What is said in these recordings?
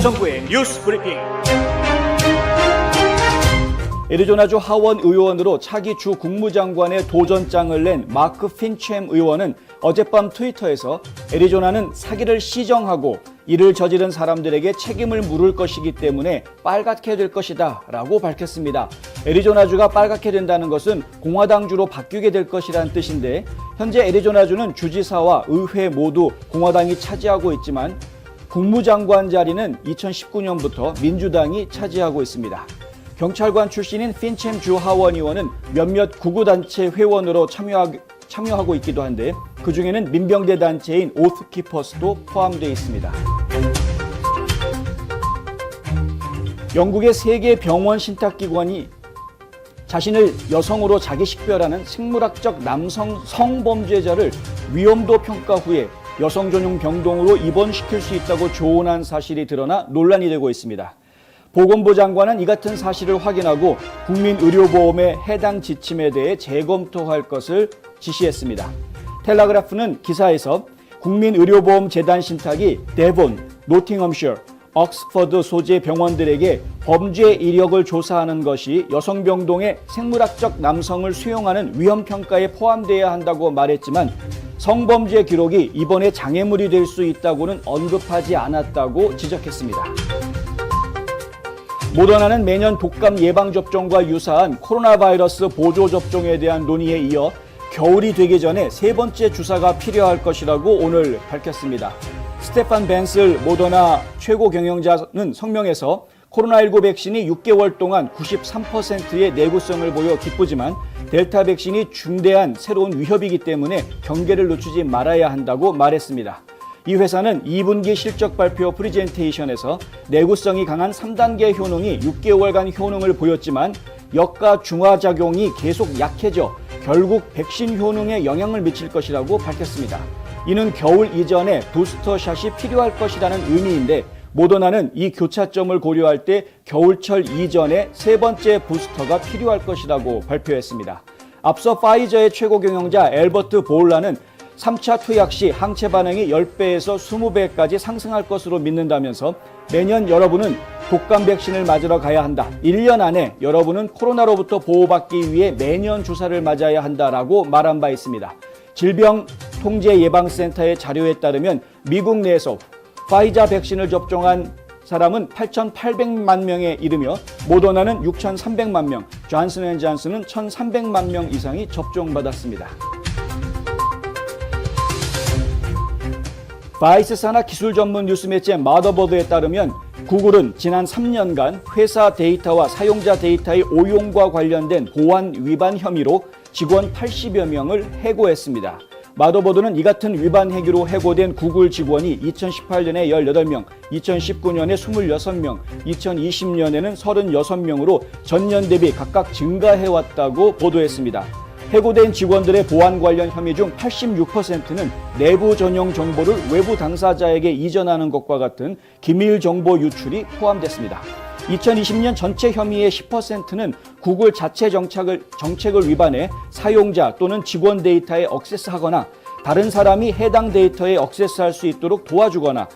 김성구의 뉴스 브리핑. 애리조나주 하원 의원으로 차기 주 국무장관의 도전장을 낸 마크 핀챈 의원은 어젯밤 트위터에서 애리조나는 사기를 시정하고 이를 저지른 사람들에게 책임을 물을 것이기 때문에 빨갛게 될 것이다 라고 밝혔습니다. 애리조나주가 빨갛게 된다는 것은 공화당주로 바뀌게 될 것이라는 뜻인데, 현재 애리조나주는 주지사와 의회 모두 공화당이 차지하고 있지만 국무장관 자리는 2019년부터 민주당이 차지하고 있습니다. 경찰관 출신인 핀챈 주 하원 의원은 몇몇 구구단체 회원으로 참여하고 있기도 한데, 그중에는 민병대 단체인 오스키퍼스도 포함되어 있습니다. 영국의 세계 병원 신탁기관이 자신을 여성으로 자기 식별하는 생물학적 남성 성범죄자를 위험도 평가 후에 여성 전용 병동으로 입원시킬 수 있다고 조언한 사실이 드러나 논란이 되고 있습니다. 보건부 장관은 이 같은 사실을 확인하고 국민의료보험의 해당 지침에 대해 재검토할 것을 지시했습니다. 텔레그래프는 기사에서 국민의료보험재단 신탁이 데본, 노팅엄셔, 옥스퍼드 소재 병원들에게 범죄 이력을 조사하는 것이 여성병동의 생물학적 남성을 수용하는 위험평가에 포함되어야 한다고 말했지만, 성범죄 기록이 입원의 장애물이 될 수 있다고는 언급하지 않았다고 지적했습니다. 모더나는 매년 독감 예방접종과 유사한 코로나 바이러스 보조접종에 대한 논의에 이어 겨울이 되기 전에 세 번째 주사가 필요할 것이라고 오늘 밝혔습니다. 스테판 벤슬 모더나 최고 경영자는 성명에서 코로나19 백신이 6개월 동안 93%의 내구성을 보여 기쁘지만 델타 백신이 중대한 새로운 위협이기 때문에 경계를 늦추지 말아야 한다고 말했습니다. 이 회사는 2분기 실적 발표 프리젠테이션에서 내구성이 강한 3단계 효능이 6개월간 효능을 보였지만 역과 중화작용이 계속 약해져 결국 백신 효능에 영향을 미칠 것이라고 밝혔습니다. 이는 겨울 이전에 부스터샷이 필요할 것이라는 의미인데, 모더나는 이 교차점을 고려할 때 겨울철 이전에 세 번째 부스터가 필요할 것이라고 발표했습니다. 앞서 파이저의 최고 경영자 앨버트 보울라는 3차 투약 시 항체 반응이 10배에서 20배까지 상승할 것으로 믿는다면서 내년 여러분은 독감 백신을 맞으러 가야 한다. 1년 안에 여러분은 코로나로부터 보호받기 위해 매년 주사를 맞아야 한다라고 말한 바 있습니다. 질병통제예방센터의 자료에 따르면 미국 내에서 파이자 백신을 접종한 사람은 8,800만 명에 이르며 모더나는 6,300만 명, 존슨앤존슨은 1,300만 명 이상이 접종받았습니다. 바이스 산하 기술 전문 뉴스 매체 마더보드에 따르면 구글은 지난 3년간 회사 데이터와 사용자 데이터의 오용과 관련된 보안 위반 혐의로 직원 80여 명을 해고했습니다. 마더보드는 이 같은 위반 행위로 해고된 구글 직원이 2018년에 18명, 2019년에 26명, 2020년에는 36명으로 전년 대비 각각 증가해왔다고 보도했습니다. 해고된 직원들의 보안 관련 혐의 중 86%는 내부 전용 정보를 외부 당사자에게 이전하는 것과 같은 기밀 정보 유출이 포함됐습니다. 2020년 전체 혐의의 10%는 구글 자체 정책을 위반해 사용자 또는 직원 데이터에 액세스하거나 다른 사람이 해당 데이터에 액세스할 수 있도록 도와주거나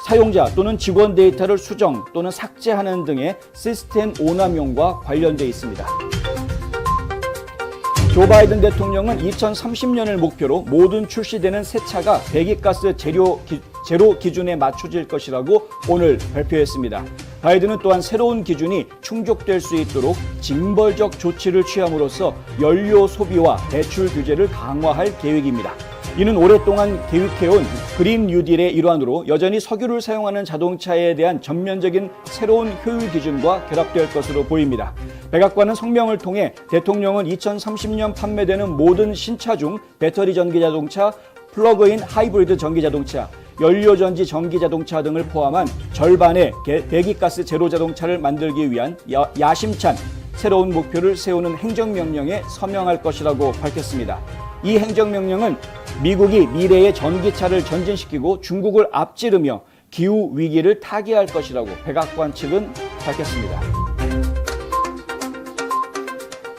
사용자 또는 직원 데이터를 수정 또는 삭제하는 등의 시스템 오남용과 관련돼 있습니다. 조 바이든 대통령은 2030년을 목표로 모든 출시되는 새 차가 배기가스 제로 기준에 맞춰질 것이라고 오늘 발표했습니다. 바이든은 또한 새로운 기준이 충족될 수 있도록 징벌적 조치를 취함으로써 연료 소비와 배출 규제를 강화할 계획입니다. 이는 오랫동안 계획해온 그린 뉴딜의 일환으로 여전히 석유를 사용하는 자동차에 대한 전면적인 새로운 효율 기준과 결합될 것으로 보입니다. 백악관은 성명을 통해 대통령은 2030년 판매되는 모든 신차 중 배터리 전기 자동차, 플러그인 하이브리드 전기 자동차, 연료전지 전기 자동차 등을 포함한 절반의 배기가스 제로 자동차를 만들기 위한 야심찬 새로운 목표를 세우는 행정명령에 서명할 것이라고 밝혔습니다. 이 행정명령은 미국이 미래의 전기차를 전진시키고 중국을 앞지르며 기후 위기를 타개할 것이라고 백악관 측은 밝혔습니다.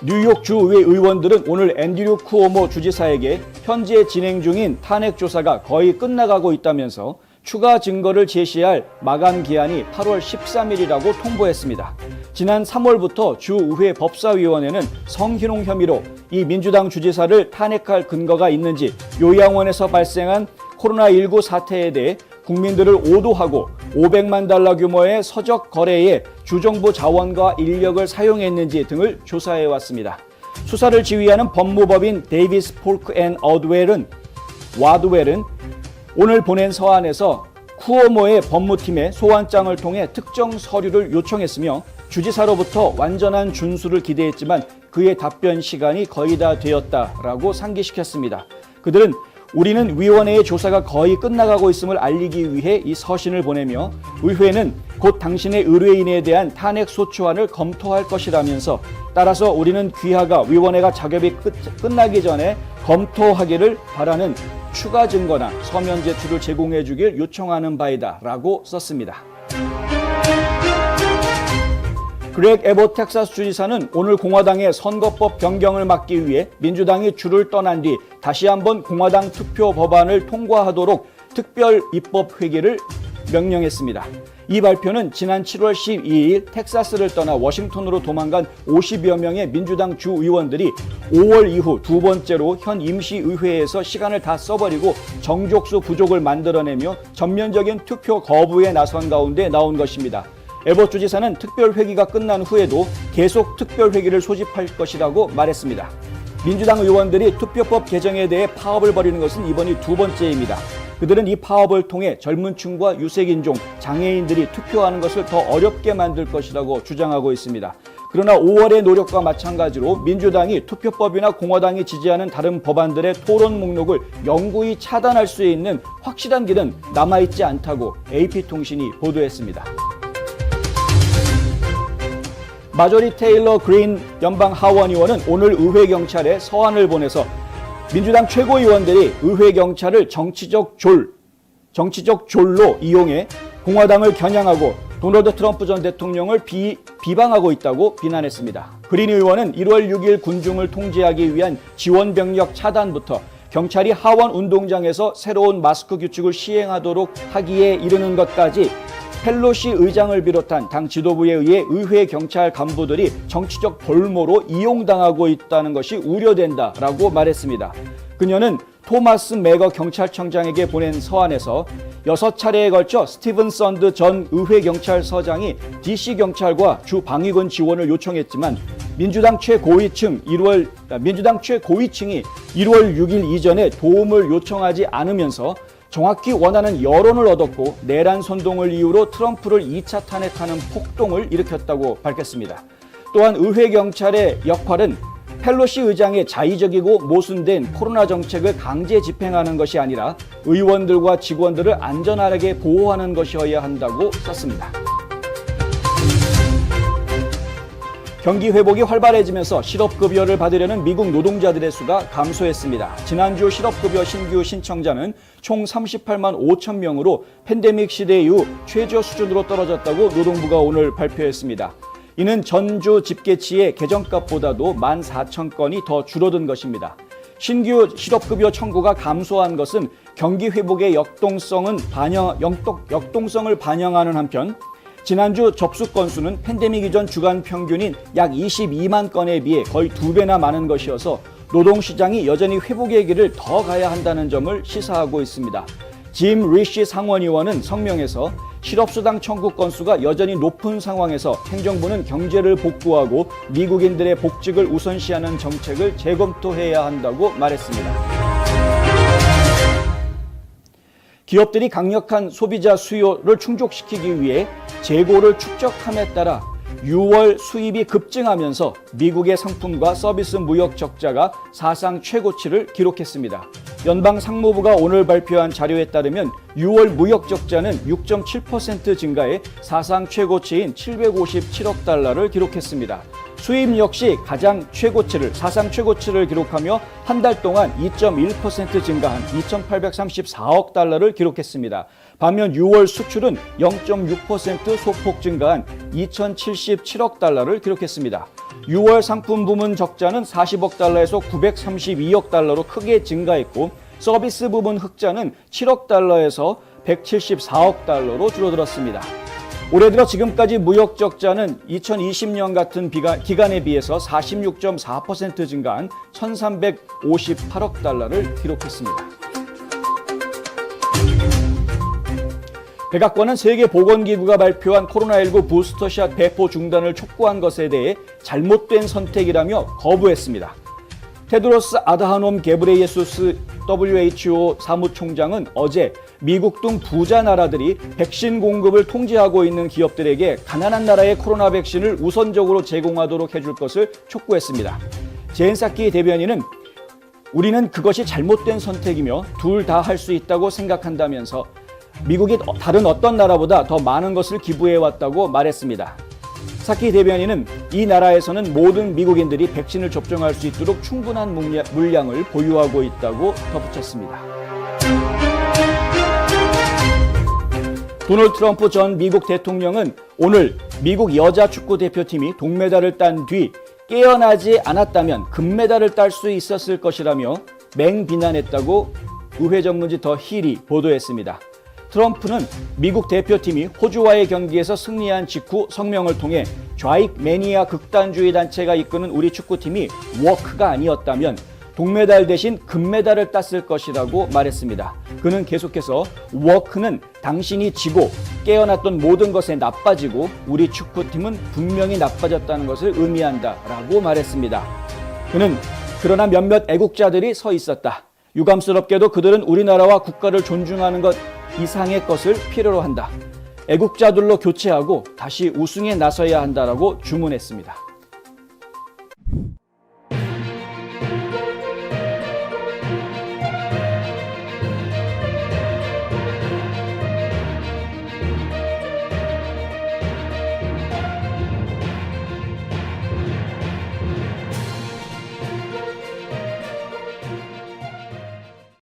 뉴욕 주의회 의원들은 오늘 앤드류 쿠오모 주지사에게 현재 진행 중인 탄핵 조사가 거의 끝나가고 있다면서 추가 증거를 제시할 마감 기한이 8월 13일이라고 통보했습니다. 지난 3월부터 주의회 법사위원회는 성희롱 혐의로 이 민주당 주지사를 탄핵할 근거가 있는지 요양원에서 발생한 코로나19 사태에 대해 국민들을 오도하고 500만 달러 규모의 서적 거래에 주정부 자원과 인력을 사용했는지 등을 조사해 왔습니다. 수사를 지휘하는 법무법인 데이비스 폴크 앤 와드웰은 오늘 보낸 서한에서 쿠오모의 법무팀에 소환장을 통해 특정 서류를 요청했으며 주지사로부터 완전한 준수를 기대했지만 그의 답변 시간이 거의 다 되었다라고 상기시켰습니다. 그들은 우리는 위원회의 조사가 거의 끝나가고 있음을 알리기 위해 이 서신을 보내며 의회는 곧 당신의 의뢰인에 대한 탄핵 소추안을 검토할 것이라면서 따라서 우리는 귀하가 위원회가 작업이 끝나기 전에 검토하기를 바라는 추가 증거나 서면 제출을 제공해 주길 요청하는 바이다 라고 썼습니다. 그렉 에봇 텍사스 주지사는 오늘 공화당의 선거법 변경을 막기 위해 민주당이 줄을 떠난 뒤 다시 한번 공화당 투표 법안을 통과하도록 특별 입법 회기를 명령했습니다. 이 발표는 지난 7월 12일 텍사스를 떠나 워싱턴으로 도망간 50여 명의 민주당 주 의원들이 5월 이후 두 번째로 현 임시의회에서 시간을 다 써버리고 정족수 부족을 만들어내며 전면적인 투표 거부에 나선 가운데 나온 것입니다. 에봇 주지사는 특별회기가 끝난 후에도 계속 특별회기를 소집할 것이라고 말했습니다. 민주당 의원들이 투표법 개정에 대해 파업을 벌이는 것은 이번이 두 번째입니다. 그들은 이 파업을 통해 젊은 층과 유색인종, 장애인들이 투표하는 것을 더 어렵게 만들 것이라고 주장하고 있습니다. 그러나 5월의 노력과 마찬가지로 민주당이 투표법이나 공화당이 지지하는 다른 법안들의 토론 목록을 영구히 차단할 수 있는 확실한 길은 남아있지 않다고 AP통신이 보도했습니다. 마조리 테일러 그린 연방 하원 의원은 오늘 의회 경찰에 서한을 보내서 민주당 최고위원들이 의회 경찰을 정치적 졸로 이용해 공화당을 겨냥하고 도널드 트럼프 전 대통령을 비방하고 있다고 비난했습니다. 그린 의원은 1월 6일 군중을 통제하기 위한 지원 병력 차단부터 경찰이 하원 운동장에서 새로운 마스크 규칙을 시행하도록 하기에 이르는 것까지 펠로시 의장을 비롯한 당 지도부에 의해 의회 경찰 간부들이 정치적 볼모로 이용당하고 있다는 것이 우려된다라고 말했습니다. 그녀는 토마스 매거 경찰청장에게 보낸 서한에서 6차례에 걸쳐 스티븐 썬드 전 의회 경찰서장이 DC 경찰과 주 방위군 지원을 요청했지만 민주당 최고위층이 1월 6일 이전에 도움을 요청하지 않으면서 정확히 원하는 여론을 얻었고 내란 선동을 이유로 트럼프를 2차 탄핵하는 폭동을 일으켰다고 밝혔습니다. 또한 의회 경찰의 역할은 펠로시 의장의 자의적이고 모순된 코로나 정책을 강제 집행하는 것이 아니라 의원들과 직원들을 안전하게 보호하는 것이어야 한다고 썼습니다. 경기 회복이 활발해지면서 실업급여를 받으려는 미국 노동자들의 수가 감소했습니다. 지난주 실업급여 신규 신청자는 총 38만 5천 명으로 팬데믹 시대 이후 최저 수준으로 떨어졌다고 노동부가 오늘 발표했습니다. 이는 전주 집계치의 개정값보다도 14,000건이 더 줄어든 것입니다. 신규 실업급여 청구가 감소한 것은 경기 회복의 역동성을 반영하는 한편 지난주 접수 건수는 팬데믹 이전 주간 평균인 약 22만 건에 비해 거의 2배나 많은 것이어서 노동시장이 여전히 회복의 길을 더 가야 한다는 점을 시사하고 있습니다. 짐 리시 상원의원은 성명에서 실업수당 청구 건수가 여전히 높은 상황에서 행정부는 경제를 복구하고 미국인들의 복직을 우선시하는 정책을 재검토해야 한다고 말했습니다. 기업들이 강력한 소비자 수요를 충족시키기 위해 재고를 축적함에 따라 6월 수입이 급증하면서 미국의 상품과 서비스 무역 적자가 사상 최고치를 기록했습니다. 연방상무부가 오늘 발표한 자료에 따르면 6월 무역 적자는 6.7% 증가해 사상 최고치인 757억 달러를 기록했습니다. 수입 역시 사상 최고치를 기록하며 한 달 동안 2.1% 증가한 2,834억 달러를 기록했습니다. 반면 6월 수출은 0.6% 소폭 증가한 2,077억 달러를 기록했습니다. 6월 상품 부문 적자는 40억 달러에서 932억 달러로 크게 증가했고 서비스 부문 흑자는 7억 달러에서 174억 달러로 줄어들었습니다. 올해 들어 지금까지 무역 적자는 2020년 같은 기간에 비해서 46.4% 증가한 1,358억 달러를 기록했습니다. 백악관은 세계보건기구가 발표한 코로나19 부스터샷 배포 중단을 촉구한 것에 대해 잘못된 선택이라며 거부했습니다. 테드로스 아드하놈 게브레예수스 WHO 사무총장은 어제 미국 등 부자 나라들이 백신 공급을 통제하고 있는 기업들에게 가난한 나라의 코로나 백신을 우선적으로 제공하도록 해줄 것을 촉구했습니다. 젠 사키 대변인은 우리는 그것이 잘못된 선택이며 둘 다 할 수 있다고 생각한다면서 미국이 다른 어떤 나라보다 더 많은 것을 기부해왔다고 말했습니다. 사키 대변인은 이 나라에서는 모든 미국인들이 백신을 접종할 수 있도록 충분한 물량을 보유하고 있다고 덧붙였습니다. 도널드 트럼프 전 미국 대통령은 오늘 미국 여자 축구 대표팀이 동메달을 딴 뒤 깨어나지 않았다면 금메달을 딸 수 있었을 것이라며 맹비난했다고 의회 전문지 더 힐이 보도했습니다. 트럼프는 미국 대표팀이 호주와의 경기에서 승리한 직후 성명을 통해 좌익 매니아 극단주의 단체가 이끄는 우리 축구팀이 워크가 아니었다면 동메달 대신 금메달을 땄을 것이라고 말했습니다. 그는 계속해서 워크는 당신이 지고 깨어났던 모든 것에 나빠지고 우리 축구팀은 분명히 나빠졌다는 것을 의미한다라고 말했습니다. 그는 그러나 몇몇 애국자들이 서 있었다. 유감스럽게도 그들은 우리나라와 국가를 존중하는 것 이상의 것을 필요로 한다. 애국자들로 교체하고 다시 우승에 나서야 한다라고 주문했습니다.